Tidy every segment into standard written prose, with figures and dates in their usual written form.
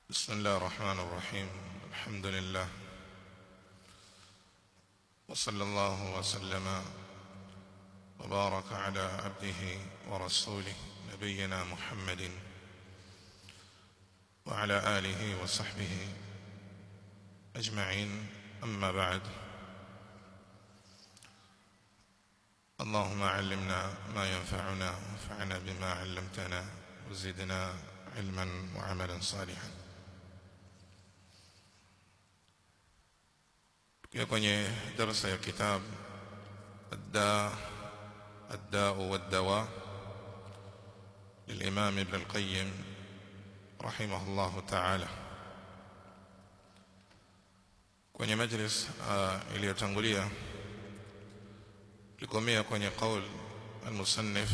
بسم الله الرحمن الرحيم. الحمد لله وصلى الله وسلم وبارك على عبده ورسوله نبينا محمد وعلى آله وصحبه أجمعين. أما بعد، اللهم علمنا ما ينفعنا وانفعنا بما علمتنا وزدنا علما وعملا صالحا. kwenye darasa ya kitab الداء والدواء للإمام ابن القيم رحمه الله تعالى. kwenye majlis iliyotangulia likomea kwenye qaul al-musannif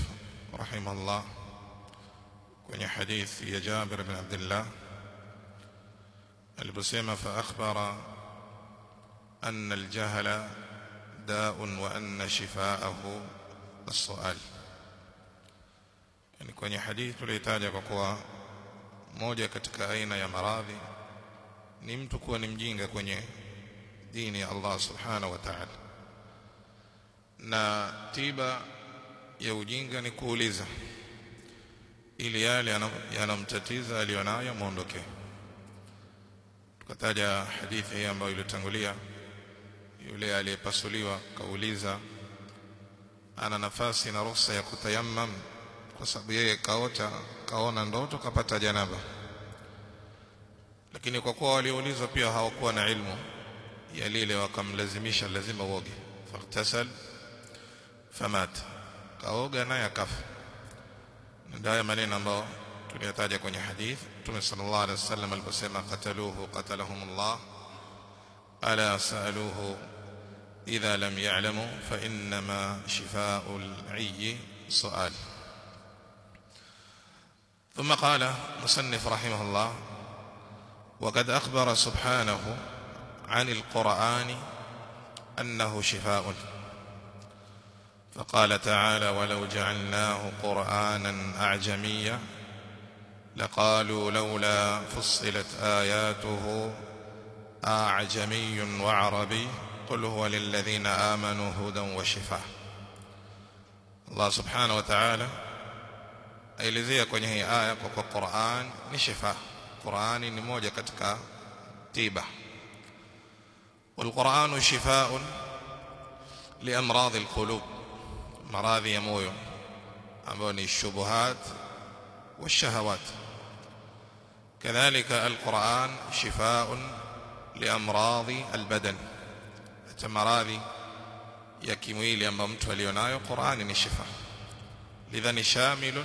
rahimahullah kwenye hadithi ya Jabir ibn Abdullah aliposema fa akhbara أن الجهل داء وأن شفاءه السؤال. يعني kwenye hadithi tulitaja kwa kuwa moja katika aina ya maradhi ni mtu kuwa ni mjinga kwenye dini ya Allah subhanahu wa ta'ala, na tiba ya ujinga ni kuuliza ili yale yanamtatiza alionayo muondoke. Tukataja hadithi hii ambayo ilitangulia, yule aliyepasuliwa kauliza ana nafasi na ruhusa ya kutayammam kwa sababu yeye kaona ndoto kapata janaba, lakini kwa kuwa waliulizwa pia hawakuwa na ilmu ya lile wakamlazimisha lazima uoge, faghtasal famat, kaoga naye akafa. Ndio maneno ambayo tuliyataja kwenye hadithi. Mtume sallallahu alaihi wasallam aliposema qataluhu qatalahumullah ala sa'aluhu idha lam ya'lamu fa innama shifa'ul 'ayyi su'al. ثم قال مصنف رحمه الله وقد أخبر سبحانه عن القرآن أنه شفاء، فقال تعالى ولو جعلناه قرآنا أعجميا لقالوا لولا فصلت آياته أعجمي وعربي قل هو للذين آمنوا هدى وشفاء. الله سبحانه وتعالى aelezea kwenye hii aya kwa Qur'an ni shifa. Qur'ani ni moja katika tiba. والقرآن شفاء لأمراض القلوب، maradhi ya moyo ambayo ni shubuhat والشهوات. كذلك القرآن شفاء لأمراض البدن، maradhi ya kimwili ambayo mtu alionayo Qur'ani ni shifa. lidha ni shamil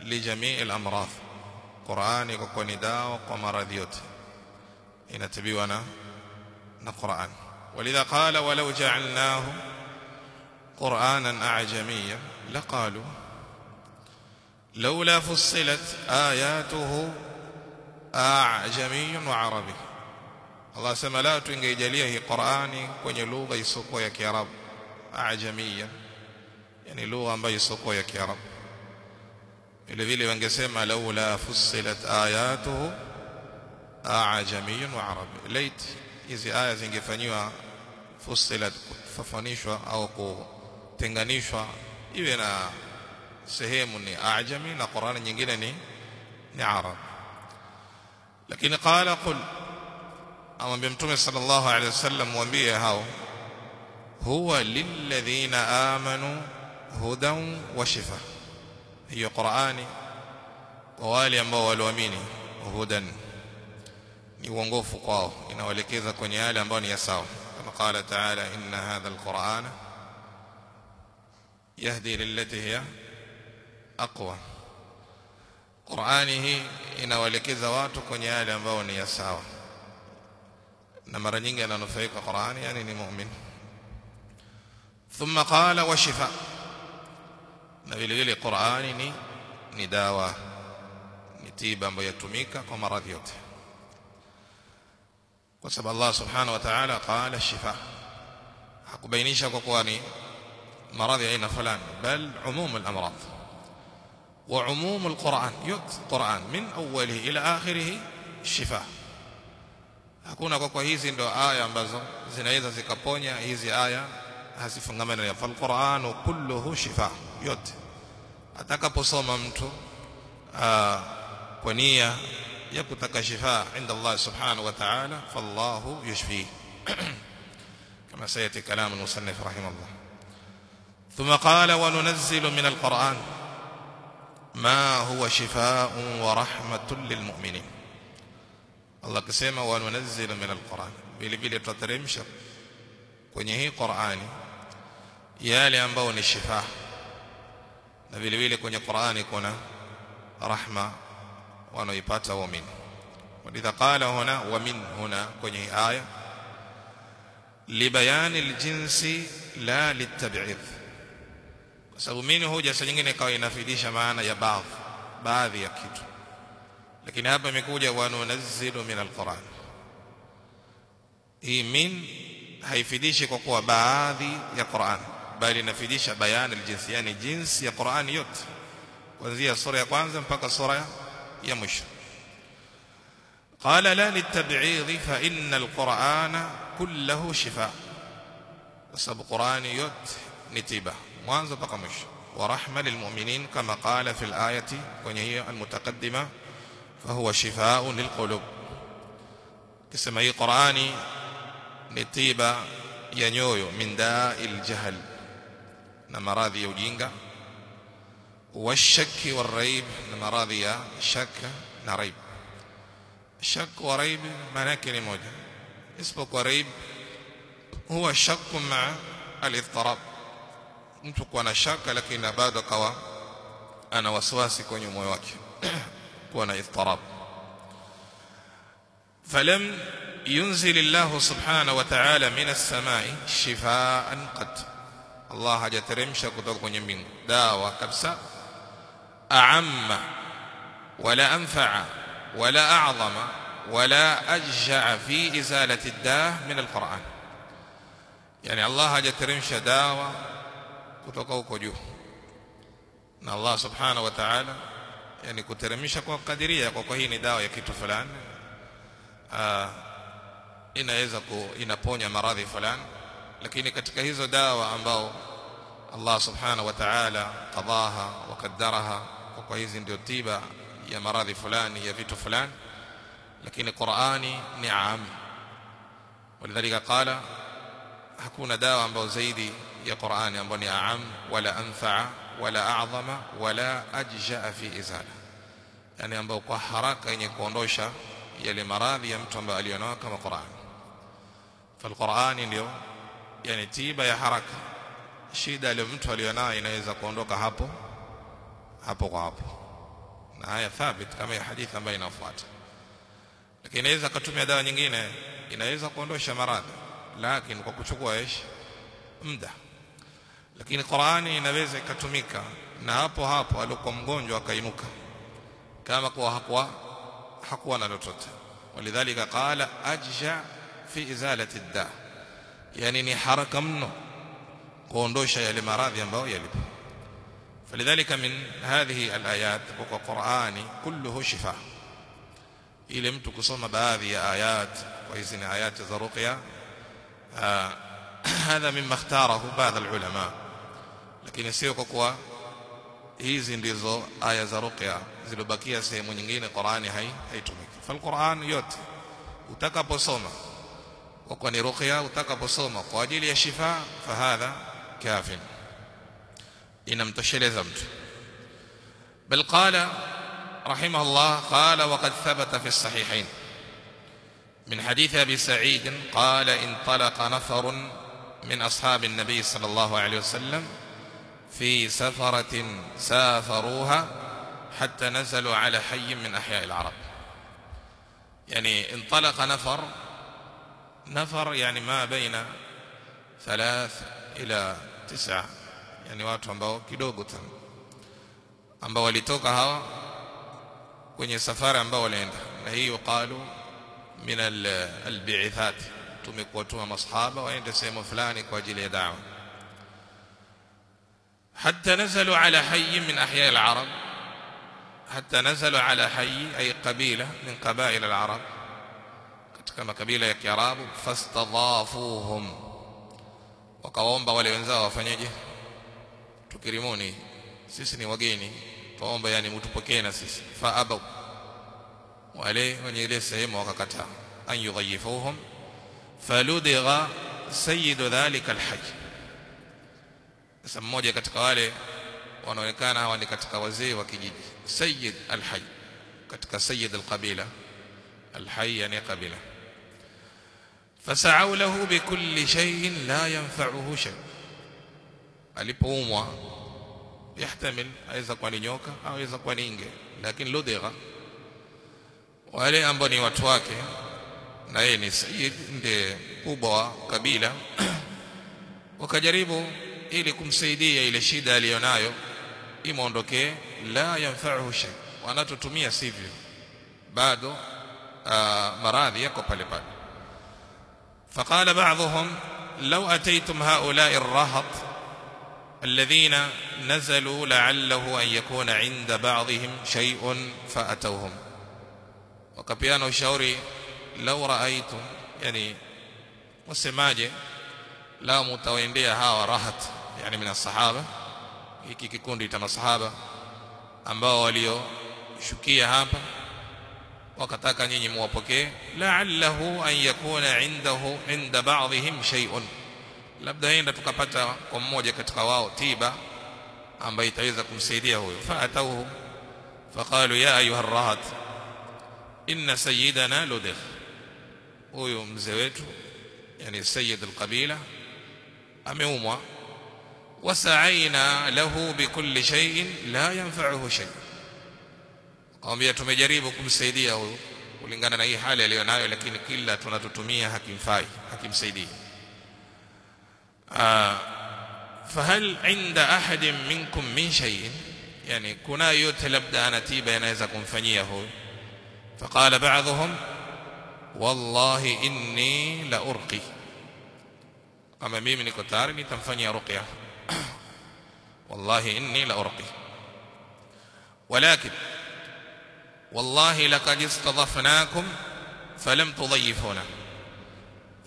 lijamii al-amrad. Qur'ani kwa ni dawa kwa maradhi yote, inatibiwa na Qur'an. ولذا قال ولو جعلناه قرآنا أعجميا لقالوا لولا فصلت آياته أعجمي وعربي. Allah sema la tungejalia hii Qur'ani kwenye lugha isoko ya Kiarabu, ajamia, yani lugha ambayo isoko ya Kiarabu. Vile vile wangesema laula fussilat ayatuhu ajamia wa arabi. Lait hizi aya zingefanywa fussilat, kufafanishwa au kutenganishwa, iwe na sehemu ni ajami na Qur'ani nyingine ni Arab. Lakini qala qul, amwambia Mtume sallallahu alaihi wasallam mwambie hao, huwa lilladhina amanu hudan wa shifa. Hiyo Qur'ani kwa wale ambao walioamini, hudan ni uongofu kwao, inawaelekeza kwenye yale ambayo ni ya sawa. Kama qala ta'ala inna hadha alqur'ana yahdi lillati hiya aqwa. Qur'ani hii inawaelekeza watu kwenye yale ambayo ni ya sawa, na mara nyingi ananufaika Qur'ani yani ni mu'min. Thumma qala wa shifa, na vile vile Qur'ani ni dawa, ni tiba ambayo yatumika kwa maradhi yote, kwa sababu Allah subhanahu wa ta'ala qala shifa, hakubainisha kwa kuwa ni maradhi aina fulani, bal umum al-amrad. وعموم القرآن القرآن من أوله إلى آخره الشفاء. hakuna kwa hizi ndo aya ambazo zinaweza zikaponya. Hizi aya hazifungamani na Qur'an, kulluhu shifa, yote atakaposoma mtu kwa nia ya kutaka shifa inda Allah subhanahu wa ta'ala, fallahu yushfi kama sayati kalam al-musannif rahimahullah. ثم قال وننزل من القرآن ما هو شفاء ورحمة للمؤمنين. Allah kasema wanunazzilu min alquran, vile vile tutateremsha kwenye hii Qur'ani yale ambao ni shifa, na vile vile kwenye Qur'ani kuna rahma wanaipata waumini. Wadha qala huna wa min huna kwenye aya libayani aljinsi la litab'id, kwa sababu min hoja saa nyingine ikawa inafidisha maana ya baadhi ya kitu, lakini hapa imekuja wanunazzilu min alquran. Hii min haifidishi kwa kuwa baadhi ya Qur'an, bali inafidisha bayani aljinsi, yani jinsi ya Qur'an yote kuanzia sura ya kwanza mpaka sura ya mwisho. qala la litab'id fa inna alqur'ana kulluhu shifa, kwa sababu Qur'ani yote ni tiba mwanzo mpaka mwisho. wa rahma lilmu'minin kama qala fi alayati, kwenye hiyo almutaqaddima فهو شفاء للقلوب. كما هي قرآني نتيبة ينيويو من داء الجهل نمراضي يوجينغا، والشك والريب نمراضي شك نريب. الشك وريب مناكن موجة. اسمك وريب هو الشك مع الاضطراب. mtu kuwa na shaka lakini bado kawa ana wasiwasi kwenye moyo wake كون اضطراب. فلم ينزل الله سبحانه وتعالى من السماء شفاء قد. الله hajateremsha kutoka kwenye mbingu dawa kabisa a'amma wala anfa'a wala a'zama wala ajja'a fi izalati ad-dah min al-Qur'an. yani Allah hajateremsha dawa kutoka huko juu, na Allah subhanahu wa ta'ala yani kuteremsha kwa kadiria, kwa hii ni dawa ya kitu fulani, inaweza inaponya maradhi fulani, lakini katika hizo dawa ambao Allah subhanahu wa ta'ala qadaha wa qaddaraha, kwa hizi ndio tiba ya maradhi fulani ya vitu fulani, lakini Qur'ani ni aam. walidhalika qala hakuna dawa ambao zaidi ya Qur'ani ambao ni aam wala anfa'a wala a'zama wala ajja'a fi izala, yani ambao kwa haraka yenye kuondosha yale maradhi ya mtu ambaye alionao kama Qur'an. Falqur'ani ndio yani tiba ya haraka, shida ile mtu alionao inaweza kuondoka hapo kwa hapo, na haya thabit kama ya hadithi ambayo inafuata. Lakini inaweza kutumia dawa nyingine inaweza kuondosha maradhi, lakini kwa kuchukua muda. Lakini Qur'ani inaweza ikatumika na hapo alikuwa mgonjwa akainuka kama kwa hakuwa na lolote. walidhalika qala ajja fi izalati ad-da, yani ni haraka mno kuondosha yale maradhi ambayo yalipo. falidhalika min hadhihi al-ayat kwa Qur'ani kulluhu shifa. ile mtu kusoma baadhi ya ayat, kwa hizi ni ayat za ruqya, هذا مما اختاره بعض العلماء، lakini sio kwa kuwa hizi ndizo aya za ruqya, zilobakia sehemu nyingine Qur'ani haitumiki. Falquran yote utakaposoma kwa ni ruqya, utakaposoma kwa ajili ya shifa, fahadha kafin, inamtosheleza mtu. bal qala rahimahullah qala waqad thabata fi as-sahihayn من حديث أبي سعيد قال انطلق نفر من أصحاب النبي صلى الله عليه وسلم في سفرة سافروها حتى نزلوا على حي من أحياء العرب. يعني انطلق نفر يعني ما بين 3 إلى 9، يعني watu ambao kidogo tu ambao walitoka hawa kwenye safari ambao walienda, na hiyo qalu min al-bi'ithat, tumekuwa tuma masahaba waende sehemu fulani kwa ajili ya da'wa. hatta nazalu ala hayy min ahya al-arab, hatta nazalu ala hayy ay qabila min qabail al-arab, katika makabila ya Kiarabu. Fastadhafuhum, wakaomba wale wenzao wafanyeje? Tukirimuni, sisi ni wageni, tuomba yani mtupokee na sisi. Fa abaw, wale wenye ile sehemu wakakataa. An yughayifuhum faludigha sayyidu dhalika alhayy. Sasa mmoja katika wale wanaonekana hawa ni katika wazee wa kijiji, sayyid alhayy, katika sayyid alqabila. Alhayy yani qabila. Fasa'u lahu bikulli shay'in la yanfa'uhu shay. Alipoumwa, yahtamil aweza kuwa ni nyoka au aweza kuwa ni nge, lakini ludigha, wale ambao ni watu wake na yeye ni sayyid, ndiye kubwa wa kabila, wakajaribu ili kumsaidia ile shida aliyonayo imuondokee. La yanfa'uhu shay, wanatutumia sivyo, bado maradhi yako pale pale. فقال بعضهم لو أتيتم هؤلاء الرهط الذين نزلوا لعله أن يكون عند بعضهم شيء فأتوهم. وكبيانوا الشوري لو رأيتم يعني مسماجه لا متوينديا هاو رهط يعني من الصحابة, hiki kikundi cha masahaba ambao walioshukia hapa wakataka nyinyi muwapokee. La'allahu an yakuna inda ba'dihim shay'un, labda enda tukapata kwa mmoja katika wao tiba ambayo itaweza kumsaidia huyo. Fa'atawhu faqalu ya ayuha ar-rahat inna sayyidana ludigh, huyo mzee wetu yani sayyid al-qabila ameumwa. Wasa'ayna lahu bikulli shay'in la yanfa'uhu shay, kaambia tumejaribu kumsaidia huyu kulingana na hii hali aliyonayo, lakini kila tunatutumia hakimfai, hakimsaidii. Fahal inda ahadin minkum min shay'in, yani kuna yote labda ana tiba yanaweza kumfanyia huyu. Faqala ba'dhum wallahi inni la urqi, kama mimi niko tayari nitamfanyia ruqya, wallahi inni la urqi, walakin والله لقد استضفناكم فلم تضيفونا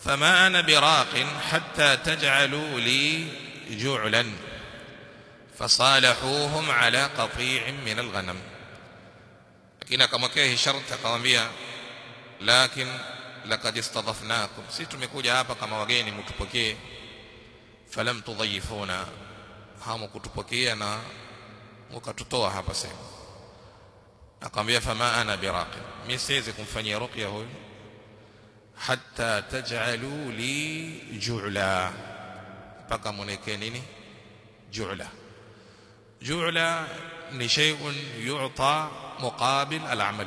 فما أنا براق حتى تجعلوا لي جعلا. فصالحوهم على قطيع من الغنم. لكن كما كيه شرط قواميا لكن لقد استضفناكم, si tumekuja hapa kama wageni mtupokee. Falam tudhayifuna, hamkutupokea na mkatutoa hapa sema. Akamwambia fama ana biraqi, mimi siwezi kumfanyia ruqya huyu hatta taj'alu li ju'la, mpaka muneke nini ju'la. Ju'la ni shay'un yu'ta muqabil al-amal,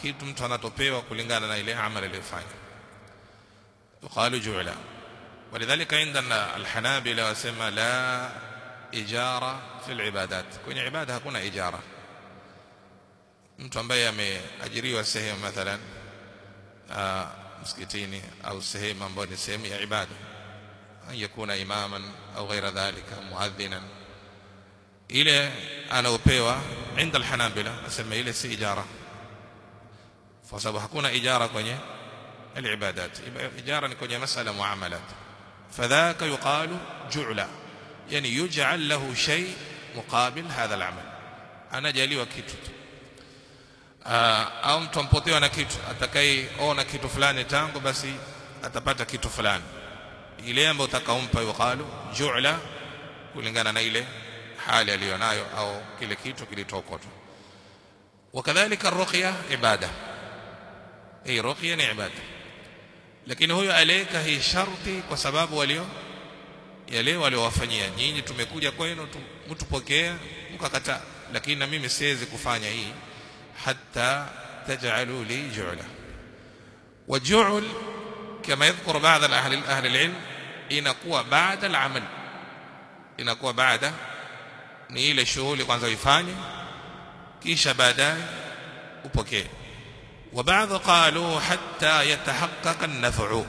kitu mtu anatopewa kulingana na ile amali aliyofanya, yuqalu ju'la. ولذلك عندنا الحنابلة wasema la ijara fi al-ibadat, kwenye ibada hakuna ijara. Mtu ambaye ameajiriwa sehemu mathalan msikitini au sehemu ambayo ni sehemu ya ibada, yakuna imaman au ghaira dhalika muadhinan, ile anaopewa عند الحنابلة asema ile si ijara, kwa sababu hakuna ijara kwenye العبادات. ijara ni kwenye masala muamalat. فذاك يقال جعلا, يعني يجعل له شيء مقابل هذا العمل, ana jaliwa kitu au mtu ampotewa na kitu, atakayeona kitu fulani tangu basi atapata kitu fulani, ile ambayo utakaompa yuqalu ju'la, kulingana na ile hali aliyonayo au kile kitu kilitokotwa. Wakadhalika ar-ruqya ibada, hii ruqya ni ibada, lakini huyo aleka hii sharti kwa sababu yale waliowafanyia nyinyi, tumekuja kwenu mtupokea mkakataa, lakini na mimi siwezi kufanya hii حتى تجعلوا لي جعلا. وجعل كما يذكر بعض أهل العلم inakuwa baada al-amal, inakuwa baada ni ile shughuli kwanza uifanye kisha baadaye upokee. وبعض قالوا حتى يتحقق النفع,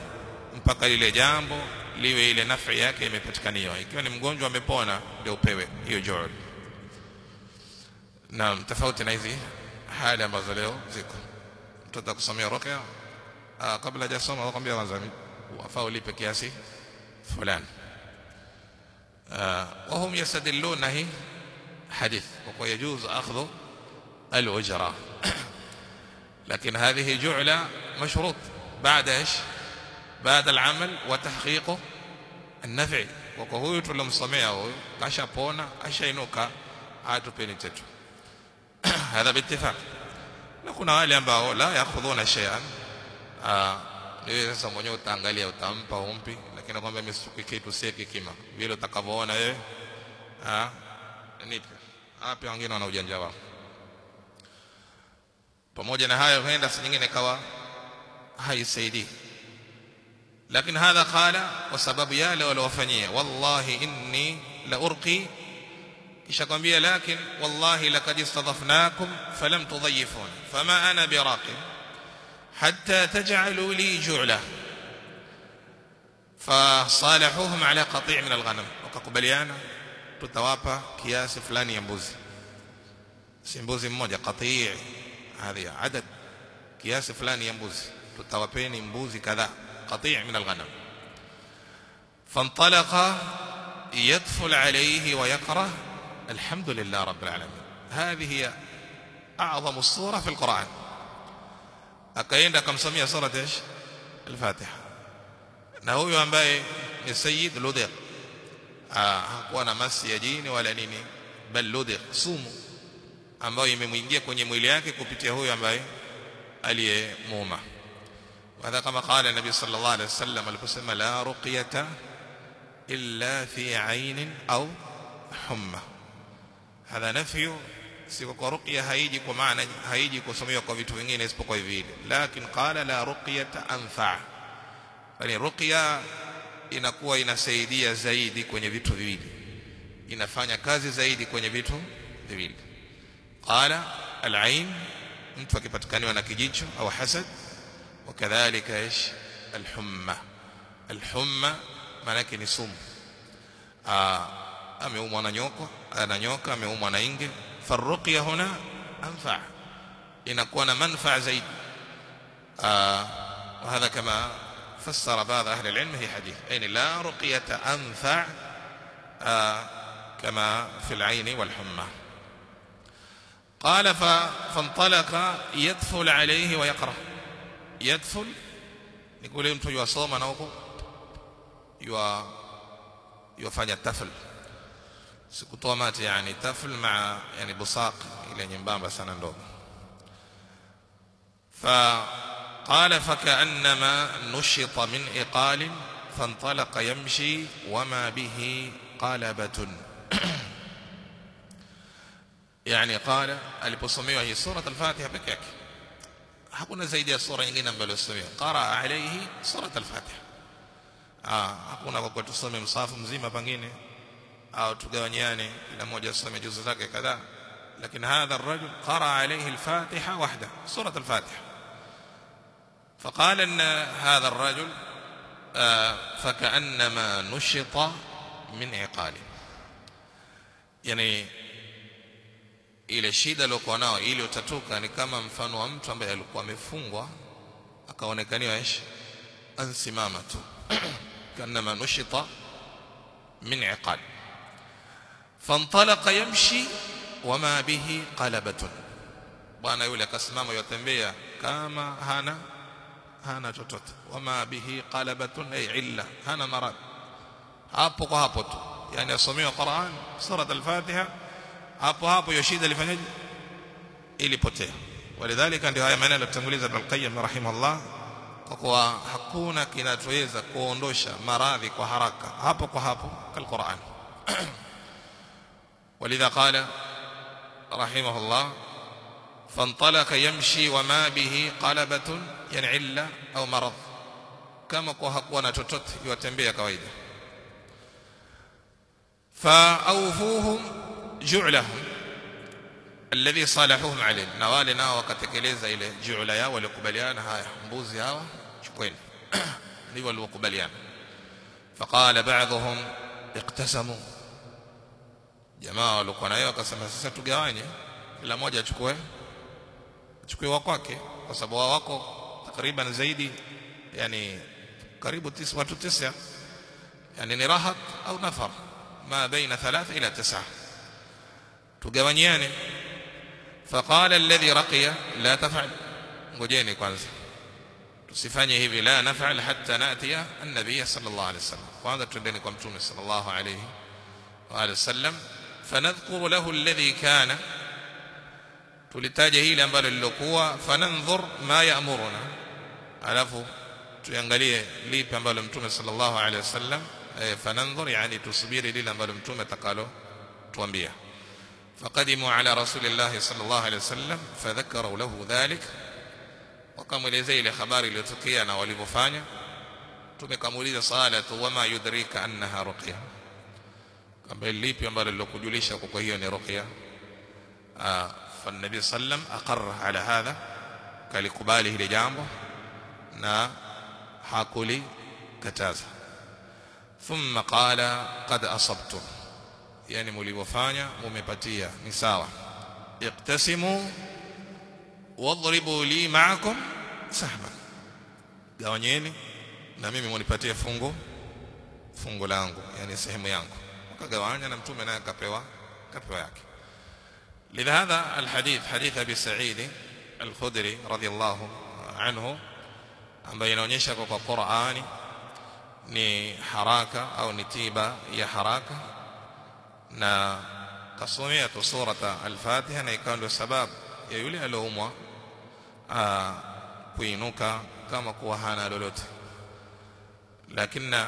mpaka ile jambo liwe ile naf'i yake imepatikaniwa. Ikiwa ni mgonjwa amepona ndio upewe hiyo ju'l, naam tofauti na hizi hali ambazo leo ziko mtoto kusomea ruqya kabla hajasoma wakwambia kwanza wafaa ulipe kiasi fulani وهم يستدلون هي حديث ويجوز أخذ الأجرة لكن هذه جعلة مشروط بعد إيش بعد العمل وتحقيق النفع وهو يتلم صميعه كاشا بونا أشينوكا عاتو بينيتتو هذا باتفاق لكن wale ambao la yakhudhuna shay'an ni sasa mwenyewe utaangalia utampa umpi lakini kwamba misuki kitu si kikima vile utakavyoona wewe nipi hapo wengine wana ujanja wao pamoja na hayo huenda si nyingine kawa haisaidii lakini hadha qala kwa sababu yale waliofanyia wallahi inni la urqi kisha kwambia lakini wallahi laqad istadafnakum falam tudhayifun fama ana biraqib hatta taj'alu li ju'la فصالحوهم على قطيع من الغنم وكقبليانا tutawapa kiasi fulani ya mbuzi si mbuzi mmoja qatii هذه عدد kiasi fulani ya mbuzi tutawapeni mbuzi kadhaa قطيع من الغنم فانطلق يدفل عليه ويقرأ الحمد لله رب العالمين هذه هي أعظم السورة في القرآن akaenda akamsomea sura ايش الفاتحة na huyo ambaye ni Sayyid Ludiq hakuwa na masi ya jini wala nini bal Ludiq sumu ambayo imemwingia kwenye mwili yake kupitia huyo ambaye aliyemuuma وهذا كما قال النبي صلى الله عليه وسلم aliposema la ruqyata illa fi ainin au humma hadha nafyu sio kwa ruqya haiji kwa maana haiji kusomewa kwa vitu vingine isipokuwa hivi lakini qala la ruqyata anfa bali ruqya inakuwa inasaidia zaidi kwenye vitu viwili inafanya kazi zaidi kwenye vitu viwili qala al-ain mtu akipatikaniwa na kijicho au hasad وكذلك ايش الحمى الحمى maana yake ni sumu ameumwa na nyoka ameumwa na inge farruqya huna anfa inakuwa na manfaa zaidi وهذا كما فسر بعض اهل العلم هي حديث يعني لا رقيه انفع كما في العين والحمى قال فانطلق يدفل عليه ويقرأ يدفل نقول mtu yusoma na huko yufanya tafl sikutoa mate yani tafl maa yani busaq ile nyembamba sana ndogo فقال فكأنما نشط من إقال فانطلق يمشي وما به قلبة يعني قال aliposomewa hii sura al-Fatiha pekee yake hakuna zaidi ya sura nyingine ambayo somewa qara alayhi sura al-Fatiha hakuna kwa tusome msafu mzima pengine au tugawanyane kila mmoja asome juzu zake kadhaa lakini hadha ar-rajul qara alayhi al-Fatiha wahda sura al-Fatiha فقال ان هذا الرجل فكأنما نشط من عقال يعني ile shida aliyokuwa nao ili utatoka ni kama mfano wa mtu ambaye alikuwa amefungwa akaonekaniwa ansimama tu كأنما نشط من عقال فانطلق يمشي وما به قلبة bwana yule akasimama yotembea kama hana chochote wama bihi qalabatun ay illa hana marad hapo kwa hapo tu yani asomewa Qur'an sura al-Fatiha hapo hapo hiyo shida ilifanyaje ilipotea walidhalika ndio haya maneno yaliyotanguliza Ibn al-Qayyim rahimahullah kwa kuwa hakuna kinachoweza kuondosha maradhi kwa haraka hapo kwa hapo kal-Qur'an walidha qala rahimahullah فانطلق يمشي وما به قلبة يعني علة أو مرض كما hakuwa na chochote yatembea kawaida فأوفوهم جعلهم الذي صالحوهم عليه nawale nao wakatekeleza ile ju'la yao walikubaliana haya mbuzi hawa chukweni ndivyo walikubaliana فقال بعضهم اقتسموا jamaa walikuwa nayo wakasema sasa tugawanye kila mmoja achukue wa kwake, kwa sababu wako takriban zaidi, yani karibu 9 yani ni rahat au nafar ma baina 3 ila 9, tugawanyiane. Faqala alladhi raqiya la taf'al, ngojeni kwanza tusifanye hivi, la naf'al hatta natiya an-nabiy sallallahu alayhi wasallam, kwanza twendeni kwa mtume sallallahu alayhi wa alihi wasallam. Fanadhkuru lahu alladhi kana, tulitaja hili ambalo lilokuwa, fananzur ma ya'muruna, alafu tuangalie lipi ambalo mtume sallallahu alayhi wasallam, fananzur yani tusubiri lile ambalo mtume atakalo tuambia. فقدموا على رسول الله صلى الله عليه وسلم فذكروا له ذلك, wakamwelezea ile habari iliyotukia na walivyofanya. Tumekamuliza salatu wama yudrika annaha ruqya, kama lipi ambalo lilokujulisha kwa hiyo ni ruqya. Fa nabii sallam aqarra ala hadha, kalikubali hili jambo na hakuli kataza. Thumma qala qad asabtum, yani mlivyofanya mumepatia, ni sawa. Iqtasimu wadribu li ma'akum sahman, gawanyeni na mimi munipatie fungu langu, yani sehemu yangu. Wakagawanya na mtume naye akapewa yake. Lidhadha alhadith, hadith Abi Sa'id al-Khudri radiyallahu anhu, ambaye inaonyesha kwa Qur'ani ni haraka au ni tiba ya haraka, na kasomea tu surata al-Fatiha, na ikawa ndio sababu ya yule aliyoumwa kuinuka kama kuwa hana lolote. Lakini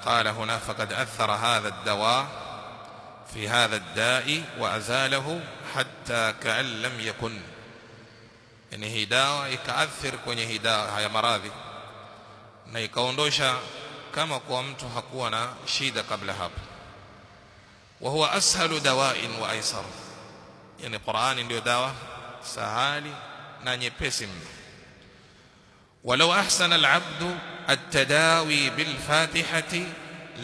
قال هنا فقد أثر هذا الدواء في هذا الداء وأزاله حتى كأن لم يكن، yani hii dawa ikaathiri kwenye hii dawa haya maradhi na ikaondosha kama kwa mtu hakuwa na shida kabla hapo. Wa huwa ashalu dawa'in wa aisar, yani Qur'ani ndio dawa sahali na nyepesi mno. Walau ahsana al-'abdu at-tadawi bil-Fatihati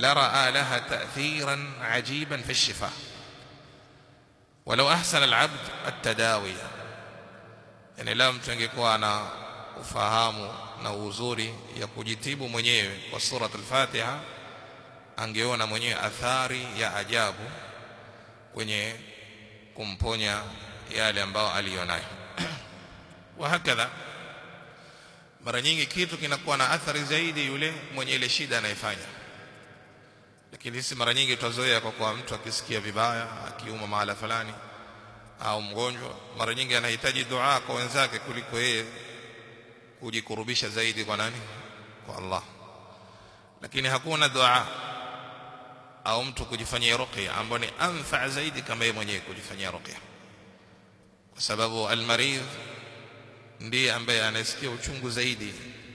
lara'a laha ta'thiran 'ajiban fi ash-shifa. Walau ahsana al-'abd at-tadawi, yani la mtu angekuwa na ufahamu na uzuri ya kujitibu mwenyewe kwa surat al-Fatiha, angeona mwenyewe athari ya ajabu kwenye kumponya yale ambao alionayo. Wa hakadha, mara nyingi kitu kinakuwa na athari zaidi yule mwenye ile shida anayefanya. Lakini sisi mara nyingi tuzoea kwa mtu akisikia vibaya, akiuma mahala fulani au mgonjwa, mara nyingi anahitaji dua kwa wenzake kuliko yeye kujikurubisha zaidi kwa nani? Kwa Allah. Lakini hakuna dua au mtu kujifanyia ruqya ambayo ni anfa zaidi kama yeye mwenyewe kujifanyia ruqya, kwa sababu almaridh ndiye ambaye anasikia uchungu zaidi,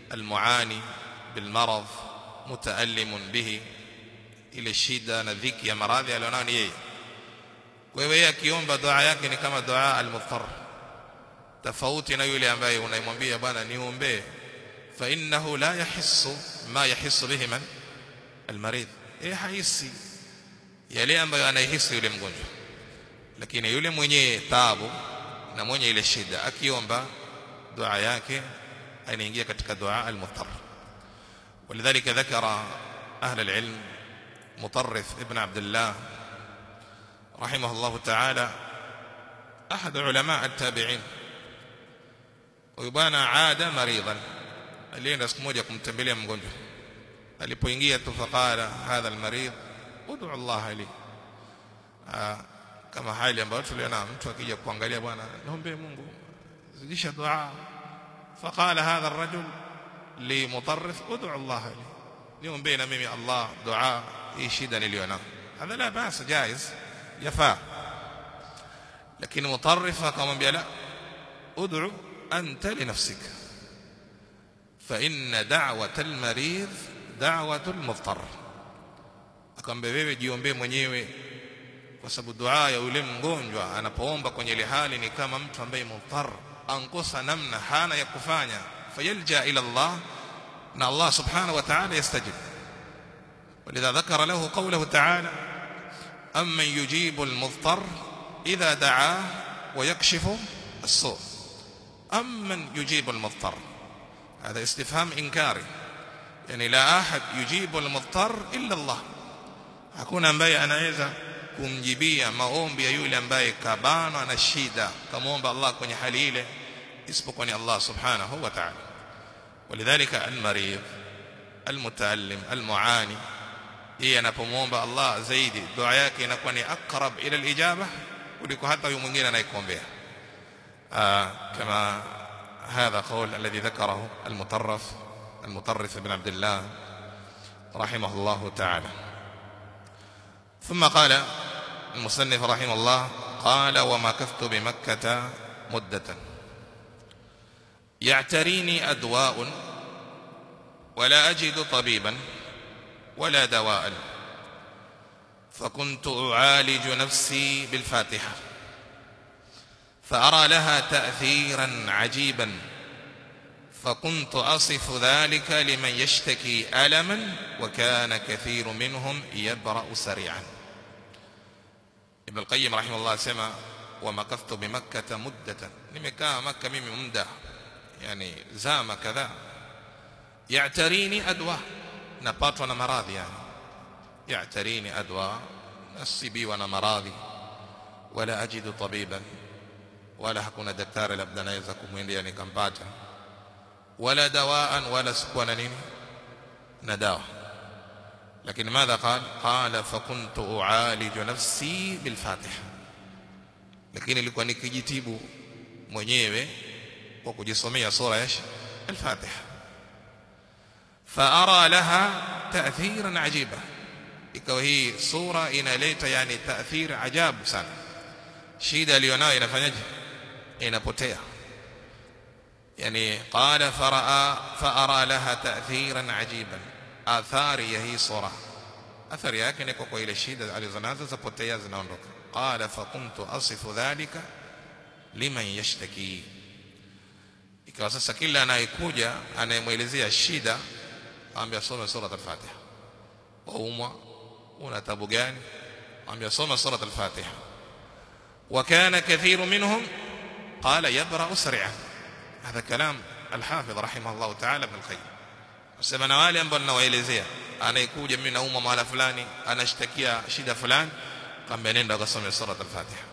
almuani bilmarad mutaallimun bihi, ile shida na dhiki ya maradhi alionayo ni yeye. Kwa hiyo yeye akiomba dua yake ni kama dua almudhtar, tofauti na yule ambaye unamwambia bwana niombe, fa innahu la yahissu ma yahissu bihi man almarid, haisi yale ambayo anahisi yule mgonjwa. Lakini yule mwenye taabu na mwenye ile shida akiomba dua yake anaingia katika dua almudhtar. ولذلك ذكر أهل العلم مطرف ابن عبد الله رحمه الله تعالى أحد علماء التابعين، ويبانا عاد مريضا، alienda siku moja kumtembelea mgonjwa. Alipoingia tu faqala hadha almarid ud'u Allah li, kama hali ambayo tuliona mtu akija kuangalia, bwana naombe Mungu zidisha dua. Faqala hadha arrajul li mutarrif ud'u Allah li, niombe na mimi Allah dua hii shida niliona. Hadha la bas, jaiz, yafaa. Lakini mutarrif akamwambia la, ud'u anta li nafsika fa inna da'wata al-marid da'watu al-mudhtar. Akamwambia wewe jiombe mwenyewe, kwa sababu dua ya yule mgonjwa anapoomba kwenye ile hali ni kama mtu ambaye mudhtar, ankosa namna, hana ya kufanya, fayalja ila Allah, na Allah subhanahu wa ta'ala yastajib. ولذا ذكر له قوله تعالى أمن يجيب المضطر إذا دعاه ويكشف السوء أمن يجيب المضطر. هذا استفهام إنكاري، يعني لا أحد يجيب المضطر إلا الله. hakuna ambaye anaweza kumjibia maombi ya yule ambaye kabana na shida kamaomba Allah kwenye hali ile isipokuwa ni Allah subhanahu wa ta'ala. Walidhalika al-marid al-mutaallim al-muani yeye anapomuomba Allah zaidi dua yake inakuwa ni aqrab ila al-ijaba kuliko hata yule mwingine anayekuombea. كما هذا قول الذي ذكره المطرف بن عبد الله رحمه الله تعالى. ثم قال المصنف رحمه الله قال ومكثت بمكة مدة يعتريني أدواء ولا أجد طبيبا ولا دواء فكنت أعالج نفسي بالفاتحة فأرى لها تأثيرا عجيبا فكنت أصف ذلك لمن يشتكي ألما وكان كثير منهم يبرأ سريعا. ابن القيم رحمه الله سمع ومكثت بمكة مدة نمكا مكة ميمي ممدة يعني زام كذا يعتريني أدواء نبات وانا مراضي يعني يعتريني أدواء نصبي وانا مراضي ولا أجد طبيبا ولا hakuna daktari labda anaweza kumwendea nikampata wala dawaan wala sikuwa na nini na dawa. Lakini madha qala fakuntu ualiju nafsi bilfatiha, lakini nilikuwa nikijitibu mwenyewe kwa kujisomea sura ya al-Fatiha. Faara laha ta'thiran ajiba, ikawa hii sura inaleta yani ta'thir ajabu sana. Shida aliyonayo inafanyaje? Inapotea. يعني قال فأرى لها تأثيرا عجيبا آثاري هي صورة أثر yake ni kwa ile shida alizonazo zapotea zinaondoka. قال فكنت أصف ذلك لمن يشتكي, ikawa sasa kila anayekuja anayemuelezea shida ambia soma sura al-Fatiha. Waumwa una tabu gani? Ambia soma sura al-Fatiha. وكان كثير منهم قال يبرأ سريعا. هذا كلام الحافظ رحمه الله تعالى ابن القيم. Sema na wale ambao ninawaelezea anayekuja mimi nauma mara fulani anashtakia shida fulani kamba nenda ukasome sura al-Fatiha.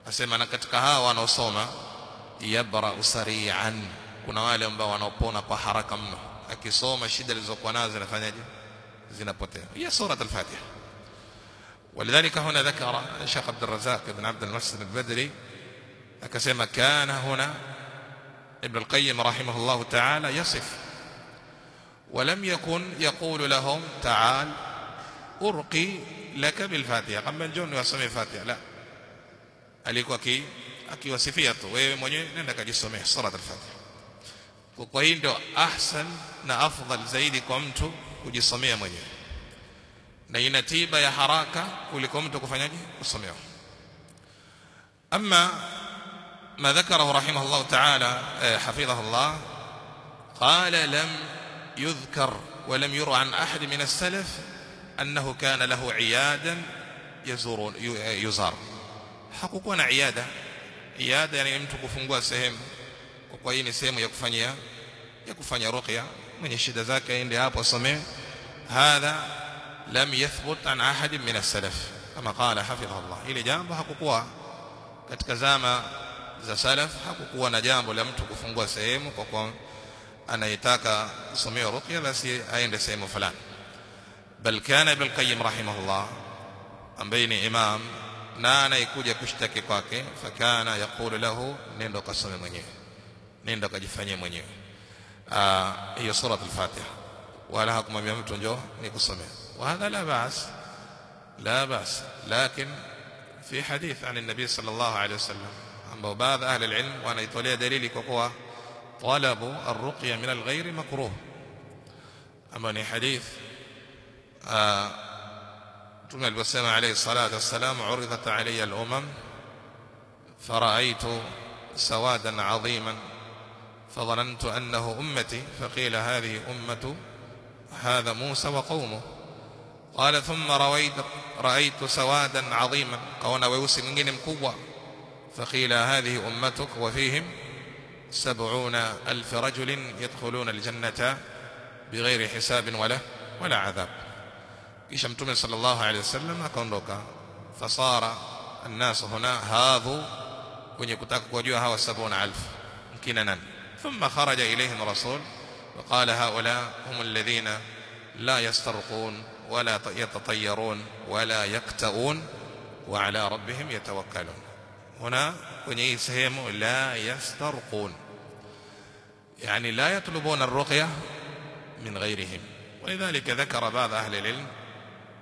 Asema na katika hawa wanaosoma yabra sari'an, kuna wale ambao wanaopona kwa haraka mno, akisoma shida zilizokuwa nazo zinafanyaje? Zinapotea. Hii sura al-Fatiha. ولذلك هنا ذكر الشيخ عبد الرزاق بن عبد المحسن البدري akasema كان هنا ابن القيم رحمه الله تعالى يصف ولم يكن يقول لهم تعال أرقي لك بالفاتحة قبل الجن واسمي الفاتحة، لا alikuwa akiwasifia tu, wewe mwenyewe nenda kajisomea sura al-Fatiha. Kwa hiyo ndio ahsan na afdal zaidi kwa mtu kujisomea mwenyewe, na ina tiba ya haraka kuliko mtu kufanyaje? Kusomea. Amma ما ذكره رحمه الله تعالى حفظه الله قال لم يذكر ولم يروى عن أحد من السلف أنه كان له عيادا يزار. hakukuwa na iada yani mtu kufungua sehemu kwa hii ni sehemu ya kufanya ruqya, mwenye shida zake aende hapo asomee. hadha lam yathbut an ahad min as-salaf kama qala hafidhahu Allah. ile jambo hakukuwa katika zama za salaf, hakukuwa na jambo la mtu kufungua sehemu kwa kuwa anayetaka kusomea ruqya basi aende sehemu fulani. Bal kana Ibn Qayyim rahimahullah ambaye ni imam na anayekuja kushtaki kwake, fakana yaqulu lahu nenda kasome mwenyewe, nenda kajifanyie mwenyewe hiyo sura al-Fatiha, wala hakumwambia mtu njoo nikusomea. Wa hadha la bas lakin fi hadith an an-nabi sallallahu alayhi wasallam ambao baadhi ahli al-ilm wanaitolea dalili kwa kuwa talabu ar-ruqya min al-ghayr makruh, ambao ni hadith Mtume aliposema alayhi salatu wassalam uridat alayya al-umam fara'aytu sawadan 'aziman fadhanantu annahu ummati faqila hadhihi ummatu hadha Musa wa qawmuhu قال ثم رأيت سوادا عظيما قونا ويوسي mwingine mkubwa فقيل هذه أمتك وفيهم 70,000 رجل يدخلون الجنة بغير حساب ولا عذاب. kisha mtume sallallahu alayhi wasallam akaondoka, fasara الناس هنا هاذو wenye kutaka kujua hawa 70,000 mkina nani. ثم خرج إليهم رسول وقال هؤلاء هم الذين لا يسترقون ولا يتطيرون ولا يكتؤون وعلى ربهم يتوكلون. هنا kwenye sehemu لا يسترقون يعني لا يطلبون الرقية من غيرهم. ولذلك ذكر بعض أهل العلم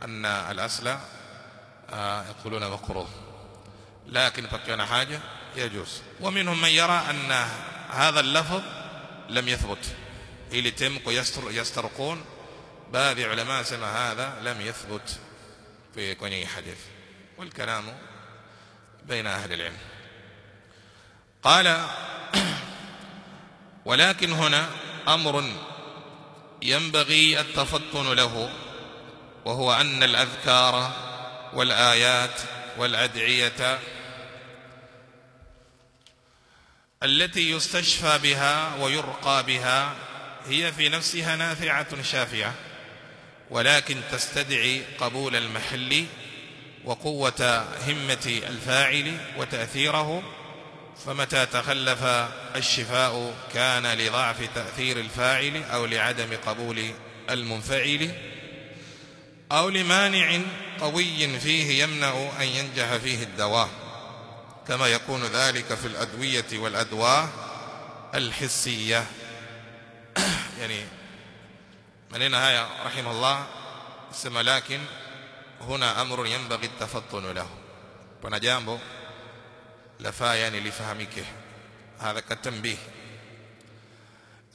أن الأصل يقولون مكروه، لكن فكنا حاجة يجوز. ومنهم من يرى أن هذا اللفظ لم يثبت إلى تمك يسترقون. بعض علماء سمى هذا لم يثبت في كوني حديث، والكلام بين أهل العلم. قال ولكن هنا أمر ينبغي التفطن له، وهو أن الأذكار والآيات والأدعية التي يستشفى بها ويرقى بها هي في نفسها نافعة شافية، ولكن تستدعي قبول المحل وقوة همة الفاعل وتأثيره. فمتى تخلف الشفاء كان لضعف تأثير الفاعل أو لعدم قبول المنفعل أو لمانع قوي فيه يمنع أن ينجح فيه الدواء، كما يكون ذلك في الأدوية والأدواء الحسية. يعني مننا هيا رحمه الله سمى لكن هنا أمر ينبغي التفطن له. ونجامبه لفا يعني لفهمك هذا كالتنبيه.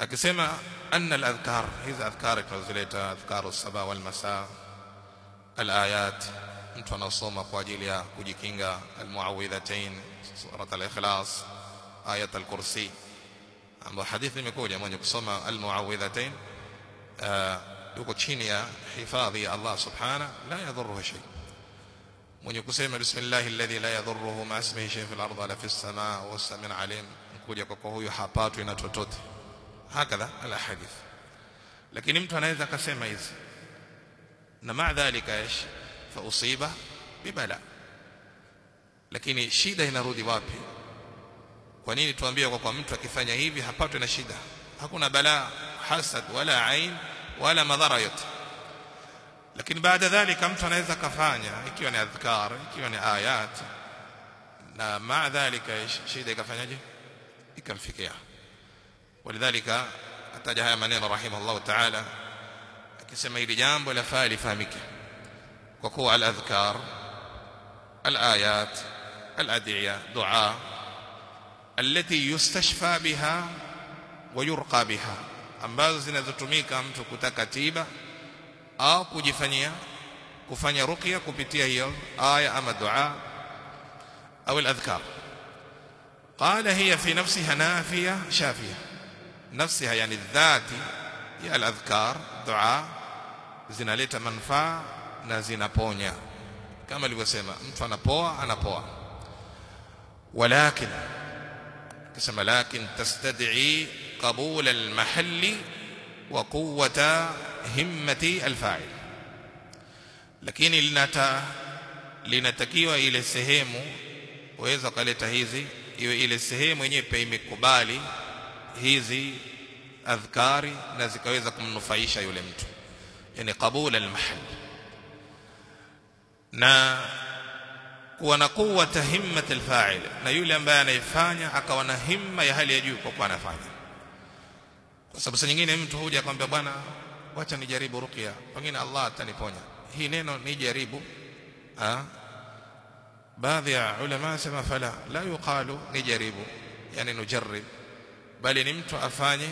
أكسما أن الأذكار هذه أذكار نزلتها أذكار الصباح والمساء، الآيات mtu anasoma kwa ajili ya kujikinga, almuawidhatain, surat al-ikhlas, ayat al-kursi, ambapo hadithi imekuja mwenye kusoma almuawidhatain yuko chini ya hifadhi ya Allah subhanahu la yadhurruhu shay. mwenye kusema bismillahi alladhi la yadhurruhu ma ismihi shay fil ardi wala fis samaa wa samin alim, kuja kwa huyo hapatwi na chochote. Hakadha al-hadith. Lakini mtu anaweza akasema hizi na maa dhalika ish fa usiba bibala, lakini shida inarudi wapi? Kwa nini tuambie kwa mtu akifanya hivi hapatwi na shida? Hakuna balaa, hasad wala ain wala madhara yote. Lakini baada dhalika mtu anaweza kafanya ikiwa ni adhkar, ikiwa ni ayat, na maa dhalika shida ikafanyaje? Ikamfikia. Walidhalika ataja haya maneno rahimahullah ta'ala akisema hili jambo lafaa lifahamike, kwa kuwa al-adhkar, al-ayat, al-ad'iya, dua التي يستشفى بها ويرقى بها, ambazo zinazotumika mtu kutaka tiba au kufanya ruqya kupitia hiyo aya ama dua au al-adhkar. qala hiya fi nafsiha nafiya shafiya, nafsiha yani dhati ya al-adhkar, dua zinaleta manufaa na zinaponya, kama alivyosema mtu anapoa. walakin كما لكن تستدعي قبول المحل وقوة همة الفاعل. لكن linatakiwa ile sehemu uweza kuleta hizi iwe ile sehemu yenyewe pia imekubali hizi adhkari na zikaweza kumnufaisha yule mtu, yani qabul al-mahall, na kuwa na quwwata himmat al-fa'il, na yule ambaye anaifanya akawa na himma ya hali ya juu kwa anafanya. Kwa sababu nyingine mtu huja akamwambia bwana wacha nijaribu ruqya, pengine Allah ataniponya. Hii neno nijaribu, baadhi ya ulama sema fala la yuqalu nijaribu yani nujarrib, bali ni mtu afanye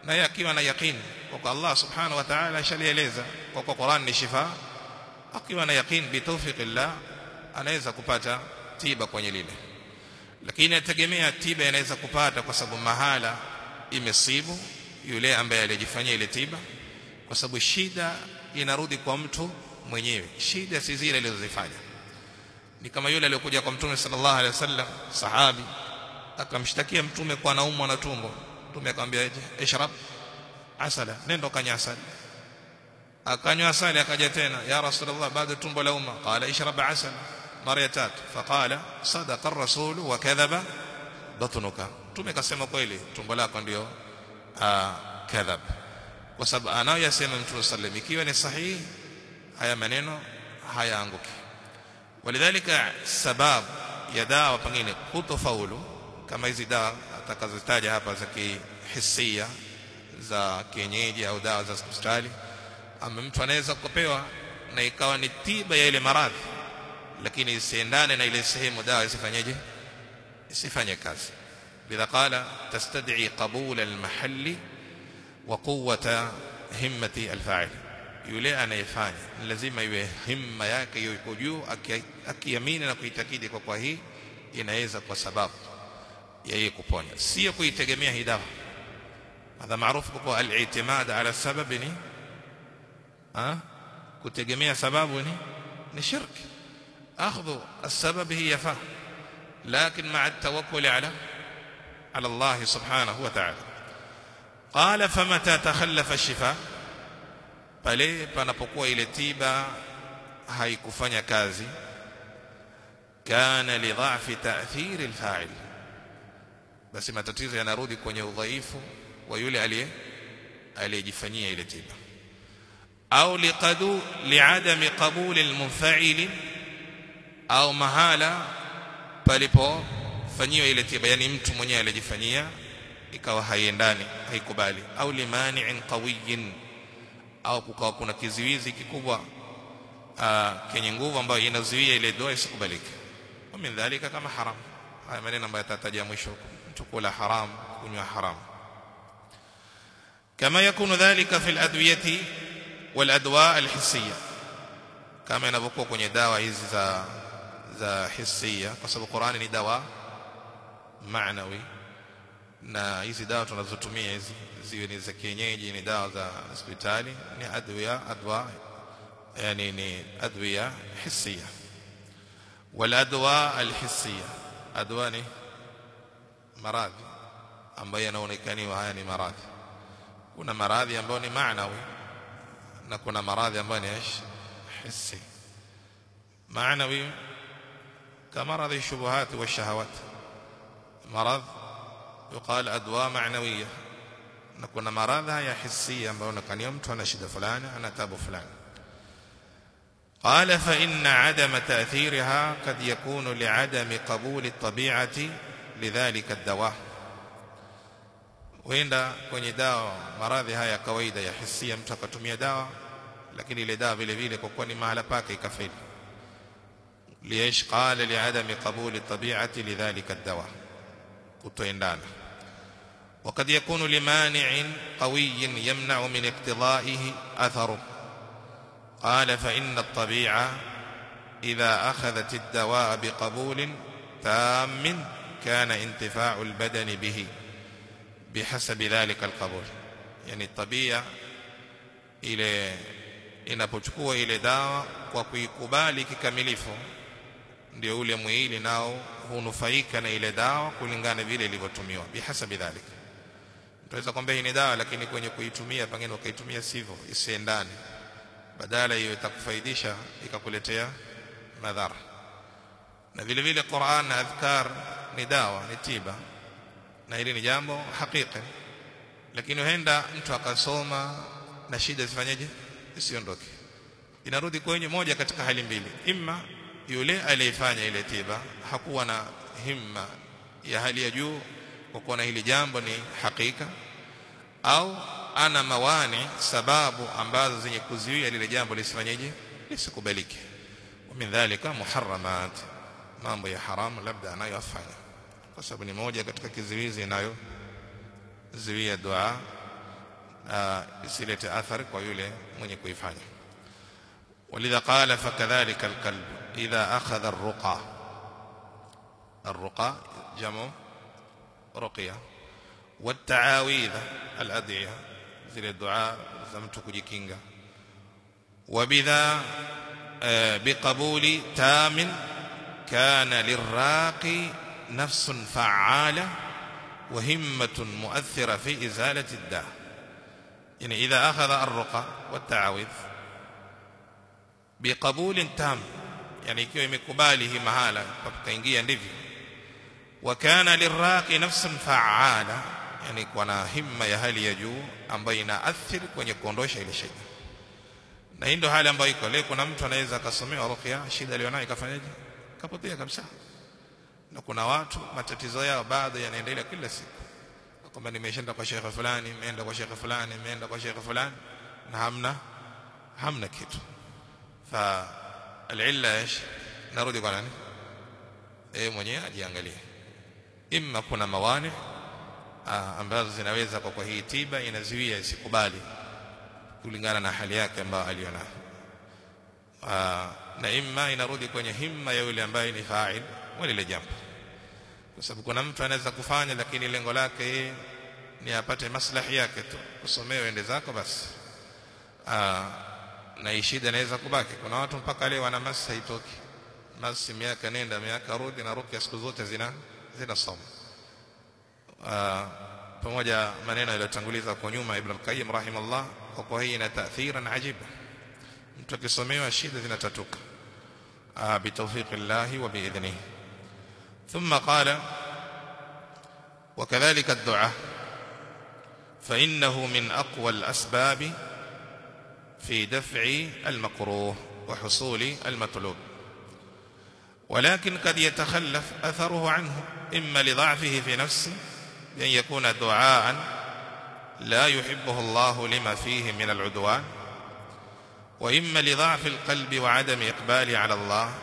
na yakiwa na yaqeen kwa Allah subhanahu wa ta'ala. Shalieleza kwa Qur'an ni shifa, akiwa na yaqeen bi tawfiqillah anaweza kupata tiba kwenye lile. Lakini ategemea tiba inaweza kupata kwa sababu mahala imesibu yule ambaye alijifanyia ile tiba, kwa sababu shida inarudi kwa mtu mwenyewe, shida si zile alizozifanya. Ni kama yule aliyokuja kwa Mtume sallallahu alaihi wasallam, sahabi akamshtakia Mtume kwa anaumwa na tumbo. Mtume akamwambia aje, ishrab asala, nenda kanywa asali. Akanywa asali, akaja tena, ya Rasulullah bado tumbo lauma. Qala ishrab asala mara ya tatu. Faqala sadaqa ar-rasul wa kadhaba batnuka. Mtume akasema kweli tumbo lako ndio kadhab, kwa sababu anayoyasema Mtume sallam ikiwa ni sahihi, haya maneno hayaanguki. Walidhalika sababu ya dawa pengine kutofaulu kama hizi dawa atakazitaja hapa za kihisia za kienyeji au dawa za hospitali, ama mtu anaweza kupewa na ikawa ni tiba ya ile maradhi, lakini isiendane na ile sehemu dawa isifanyeje, isifanye kazi. Bila qala tastad'i qabul al-mahalli wa quwwata himmati al-fa'il. Yule anayefanya lazima iwe himma yake yuko juu, akiamini na kuitakidi kwa hii inaweza kwa sababu ya yeye kuponya, sio kuitegemea hii dawa. Hadha maarufu kwa al-i'timad ala sabab, ni kutegemea sababu ni shirki. Akhdhu as-sabab hiya fa, lakin ma'a at-tawakkul ala Allah subhanahu wa ta'ala. Qala famata takhallafa ash-shifa, pale panapokuwa ile tiba haikufanya kazi, kana li dha'fi ta'thir al-fa'il, basi matatizo yanarudi kwenye udhaifu wa yule aliyejifanyia ile tiba, au li'adami qabul al-munfa'il, au mahala palipofanyiwa ile tiba, yani mtu mwenyewe alijifanyia ikawa haiendani, haikubali, au limani'in qawiyyin, au kukawa kuna kiziwizi kikubwa kenye nguvu ambayo inazuia ile dua isikubalike. Wa min dhalika kama haram, haya maneno ambayo yatataja mwisho, mtu kula haram, kunywa haram. Kama yakunu dhalika fi al-adwiyati wal adwa al-hissiyya, kama inavyokuwa kwenye dawa hizi za hisia, kwa sababu Qur'ani ni dawa maanawi, na hizi dawa tunazotumia hizi ziwe ni za kienyeji, ni dawa za hospitali, ni adwa, yani ni adwiya hisia. Wal adwa al-hissiyya, adwa ni maradhi ambayo yanaonekaniwa haya ni maradhi. Kuna maradhi ambayo ni maanawi na kuna maradhi ambayo ni hissi. Maanawi kama maradhi الشبهات والشهوات, مرض يقال أدواء معنوية. نكون مرضها يا حسية ambayo nakania mtu ana shida fulani, ana tabu fulani. قال فإن عدم تأثيرها قد يكون لعدم قبول الطبيعة لذلك الدواء. Huenda kwenye dawa maradhi haya kawaida ya hisia mtu akatumia dawa, lakini ile dawa vile vile kwa kuwa ni mahala pake ikafeli. ليش قال لعدم قبول الطبيعة لذلك الدواء, kutoendana. وقد يكون لمانع قوي يمنع من اقتضائه أثره. قال فإن الطبيعة إذا أخذت الدواء بقبول تام كان انتفاع البدن به بحسب ذلك القبول. يعني الطبيعة ile inapochukua ile dawa kwa kuikubali kikamilifu, ndio ule mwili nao hunufaika na ile dawa kulingana vile ilivyotumiwa, bihasabi dhalika. Tunaweza kwamba hii ni dawa, lakini kwenye kuitumia pengine ukaitumia sivyo, isiendane, badala hiyo itakufaidisha ikakuletea madhara. Na vile vile Qur'an na adhkar ni dawa, ni tiba, na hili ni jambo hakika. Lakini huenda mtu akasoma na shida zifanyaje, isiondoke. Inarudi kwenye moja katika hali mbili, imma yule aliyefanya ile tiba hakuwa na himma ya hali ya juu kwa kuona hili jambo ni hakika, au ana mawani, sababu ambazo zenye kuzuia lile jambo lisifanyeje, lisikubalike. Wa min dhalika muharramat, mambo ya haramu labda anayofanya kwa sababu ni moja katika kizuizi inayo zuia dua isilete athari kwa yule mwenye kuifanya. ولذا قال فكذلك القلب إذا أخذ الرقى. الرقى جمع رقية. والتعاويذ الأدعية زي الدعاء زمت kujikinga. وبذا بقبول تام كان للراقي نفس فعالة وهمة مؤثرة في إزالة الداء. يعني إذا أخذ الرقى والتعاوذ بقبول تام, يعني ikiwa imekubali hii mahala pakaingia ndivyo, وكان للراقي نفس فعالة, yani kuna himma ya hali ya juu ambayo inaathiri kwenye kuondosha ile shida. Na hii ndio hali ambayo iko leo. Kuna mtu anaweza akasomewa ruqya, shida alionayo ikafanyaje, kapotea kabisa. Na kuna watu matatizo yao baadhi yanaendelea kila siku, kwamba nimeshaenda kwa shekhe fulani, nimeenda kwa shekhe fulani, nimeenda kwa shekhe fulani, na hamna kitu. Fa alilla ايش, narudi kwa nani? Mwenyewe ajiangalie. Imma kuna mawani ambazo zinaweza kwa hii tiba inazuia isikubali kulingana na hali yake ambayo aliona, na imma inarudi kwenye himma ya yule ambaye ni fa'il wa lile jambo. Kwa sababu kuna mtu anaweza kufanya lakini lengo lake ni apate maslahi yake tu, kusomewa ende zako basi, na shida inaweza kubaki. Kuna watu mpaka leo wana masa haitoki, masi miaka nenda miaka rudi, na ruqya siku zote zinasoma. Pamoja maneno yaliyotanguliza kwa nyuma Ibn al-Qayyim rahimahullah, kwa hii ina taathiran ajiba. Mtu akisomewa shida zinatatuka bitawfiqillah wa biidhnihi. ثم قال وكذلك الدعاء فإنه من أقوى الأسباب في دفع المكروه وحصول المطلوب, ولكن قد يتخلف أثره عنه إما لضعفه في نفسه بأن يكون دعاء لا يحبه الله لما فيه من العدوان, وإما لضعف القلب وعدم إقباله على الله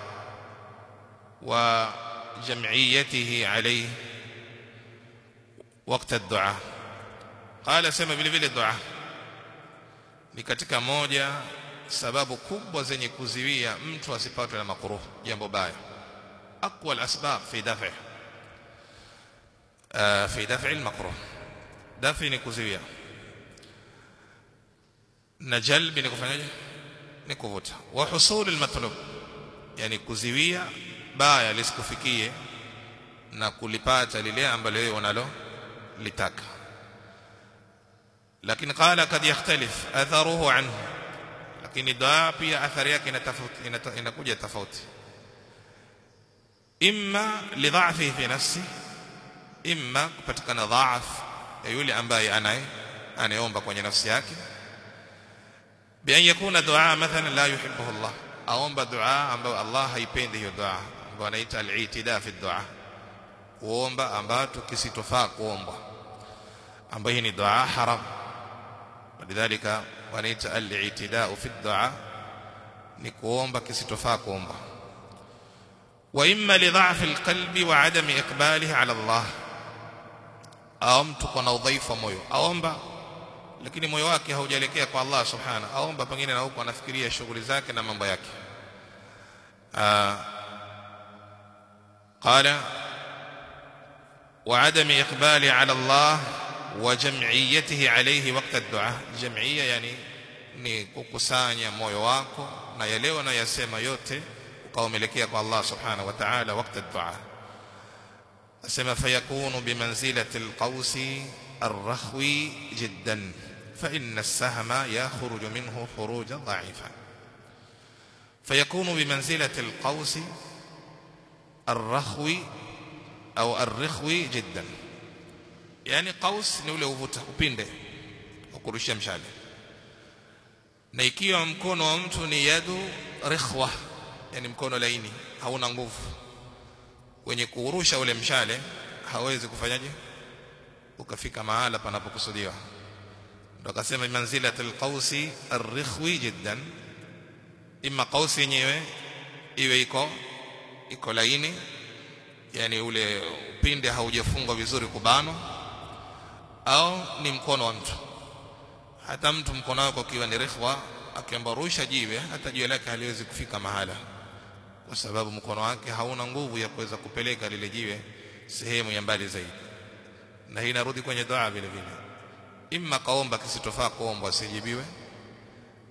وجمعيته عليه وقت الدعاء. قال سما vile vile dua ni katika moja sababu kubwa zenye kuziwia mtu asipatwe na makruh, jambo baya. Aqwa al-asbab fi daf'i al-makruh, dafi ni kuziwia, na jalbi ni kufanyaje, ni kuvuta, wa husul al-matlub, yani kuziwia baya lisikufikie na kulipata lile ambalo wewe unalo litaka. Lakini qala kad yakhtalif atharuhu anhu, lakini dua pia athari yake inakuja tofauti. Imma lidha'fihi fi nafsi, imma kupatikana dhaaf ya yule ambaye anayeomba kwenye nafsi yake, bi an yakuna dua mathalan la yuhibbuhu Allah, aomba dua ambayo Allah haipendi hiyo dua, ambayo anaita al-i'tida fi dua, kuomba ambacho kisitofaa kuomba, ambayo ni dua haram. Lidhalika wanaita al-i'tida'u fi ad-du'a, ni kuomba kisitofaa kuomba. Wa imma li dha'fi al-qalbi wa 'adami iqbalihi 'ala Allah, au mtu kuna udhaifu wa moyo, aomba lakini moyo wake haujaelekea kwa Allah subhanahu, aomba pengine na huko anafikiria shughuli zake na mambo yake. Qala wa 'adami iqbali 'ala Allah وجمعيته عليه وقت الدعاء. جمعيه yani ni kukusanya moyo wako na yale unayosema yote ukaomelekea kwa Allah subhanahu wa ta'ala wakati ad-du'a. Asema fayakunu bimanzilati al-qawsi ar-rakhwi jiddan fa inna as-sahma yakhruju minhu khurujan dha'ifan. Fayakunu bimanzilati al-qawsi ar-rakhwi au ar-rakhwi jiddan, yani qaus ni ule uvuta upinde wa kurushia mshale, na ikiwa mkono wa mtu ni yadu rikhwa, yani mkono laini hauna nguvu, wenye kurusha ule mshale hawezi kufanyaje ukafika mahala panapokusudiwa. Ndio akasema manzilatul qausi ar-rikhwi jiddan, imma qausi yenyewe iwe iko laini, yani ule upinde haujafungwa vizuri kubanwa, au ni mkono wa mtu. Hata mtu mkono wako ukiwa ni rikhwa, akiambarusha jiwe hata jiwe lake haliwezi kufika mahala, kwa sababu mkono wake hauna nguvu ya kuweza kupeleka lile jiwe sehemu ya mbali zaidi. Na hii inarudi kwenye dua vile vile, imma kaomba kisitofaa kuomba asijibiwe,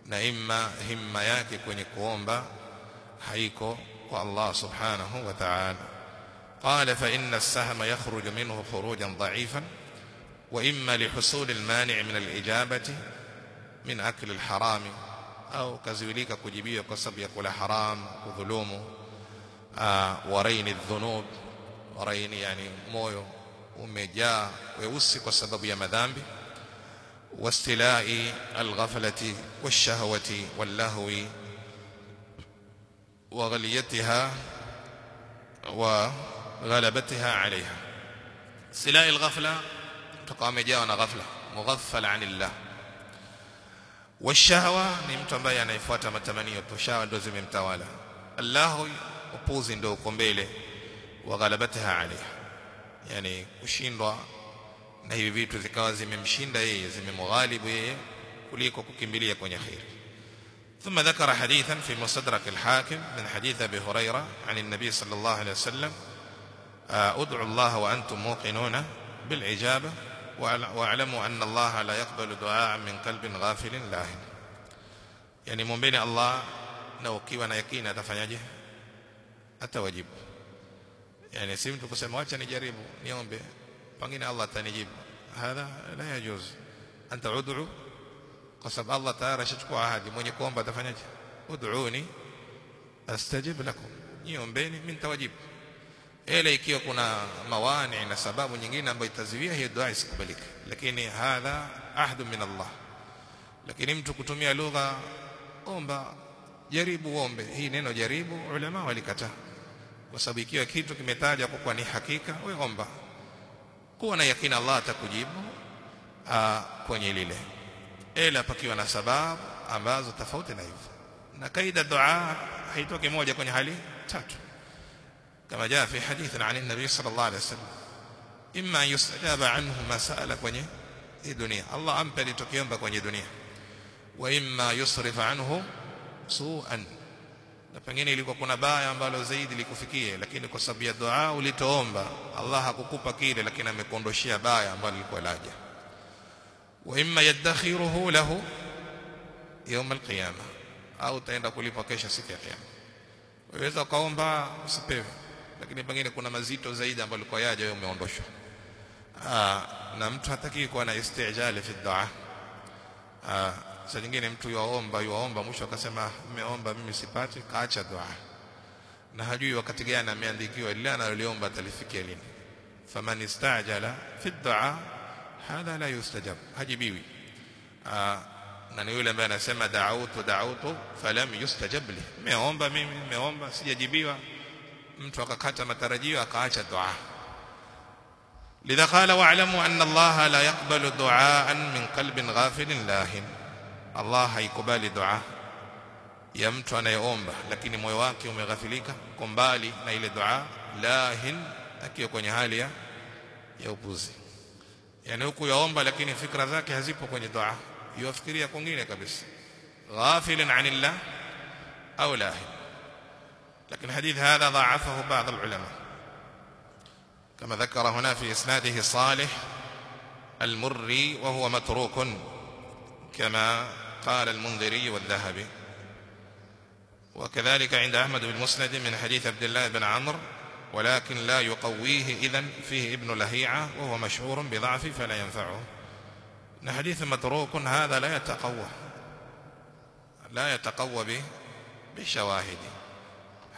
na imma himma yake kwenye kuomba haiko kwa Allah subhanahu wa ta'ala. قال فإن السهم يخرج منه خروجا ضعيفا وإما لحصول المانع من الإجابة من أكل الحرام أو كزوليك كجبية قصب يقول حرام وظلوم ورين الذنوب ورين يعني مويو ومجاء ويوسك وسبب يمذنب واستلاء الغفلة والشهوة واللهو وغليتها وغلبتها عليها. استلاء الغفلة تقام جاءنا غفلة مغفل عن الله. والشهوة ni mtu ambaye anaifuata matamanio tu, shawa ndo zimemtawala. Allahu upuzi ndo uko mbele, wa ghalabataha alayha, yani kushindwa na hivi vitu zikawa zimemshinda yeye, zimemghalibu yeye kuliko kukimbilia kwenye khair. ثم ذكر حديثا في مستدرك الحاكم من حديث أبي هريرة عن النبي صلى الله عليه وسلم ادعوا الله وأنتم موقنون بالإجابة واعلموا أن الله لا يقبل دعاء من قلب غافل لاهٍ. يعني muombeeni Allah na ukiwa na yakini atafanyaje? Atawajibu. Yani si mtu kusema acha nijaribu niombe pengine Allah atanijibu, hadha la yajuz. Anta ud'u kwa sababu Allah tayari ashachukua ahadi, mwenye kuomba atafanyaje? Ud'uni astajib lakum, niombeni mimi nitawajibu. Ile ikiwa kuna mawani na sababu nyingine ambayo itaziwia hiyo dua isikubalike, lakini hadha ahdu min Allah. Lakini mtu kutumia lugha omba, jaribu ombe, hii neno jaribu ulama walikataa, kwa sababu ikiwa kitu kimetaja kwa ni hakika, wewe omba kuwa na yakini Allah atakujibu kwenye lile, ila pakiwa na sababu ambazo tofauti na hivyo. Na kaida dua haitoki moja kwenye hali tatu, kama jaa fi hadith an an-nabi sallallahu alayhi wasallam, imma yustajaba anhu masala kwenye hii dunia, Allah ampe litokiomba kwenye dunia, wa imma yusrif anhu su'an, na pengine ilikuwa kuna baya ambalo zaidi likufikie, lakini kwa sababu ya dua ulitoomba Allah hakukupa kile, lakini amekuondoshia baya ambalo lilikuwa laja. Wa imma yadakhiruhu lahu يوم القيامة, au taenda kulipa kesho siku ya kiyama. Waweza kaomba usipewe, lakini pengine kuna mazito zaidi ambayo alikuwa yaja wewe umeondoshwa. Na mtu hataki kuwa na istijali fi dua. Saa nyingine mtu yuaomba mwisho akasema nimeomba mimi sipati, kaacha dua, na hajui wakati gani ameandikiwa ile analiomba atalifikia lini. Faman istajala fi dua hadha la yustajab, hajibiwi. Na ni yule ambaye anasema da'autu falam yustajab li, nimeomba mimi nimeomba sijajibiwa, mtu akakata matarajio akaacha dua. Lidha qala wa'lamu anna Allah la yaqbalu du'aan min qalbin ghafilin lahin, Allah haikubali dua ya mtu anayeomba lakini moyo wake umeghafilika kwa mbali na ile dua, lahin akiwa kwenye hali ya upuzi. Yani huku yaomba lakini fikra zake hazipo kwenye dua, yuafikiria kwingine kabisa, ghafilin anillah au lahin. لكن الحديث هذا ضعفه بعض العلماء كما ذكر هنا في إسناده صالح المري وهو متروك كما قال المنذري والذهبي. وكذلك عند أحمد بن مسند من حديث عبد الله بن عمرو ولكن لا يقويه إذن فيه ابن لهيعة وهو مشهور بضعف فلا ينفعه. إن حديث متروك هذا لا يتقوى بشواهد.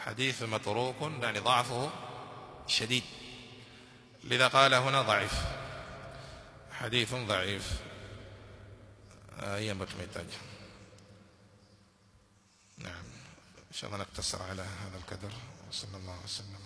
حديث متروك يعني ضعفه شديد، لذا قال هنا ضعيف، حديث ضعيف. أيام بتميتاج. نعم إن شاء الله نقتصر على هذا القدر، وصلى الله وسلم.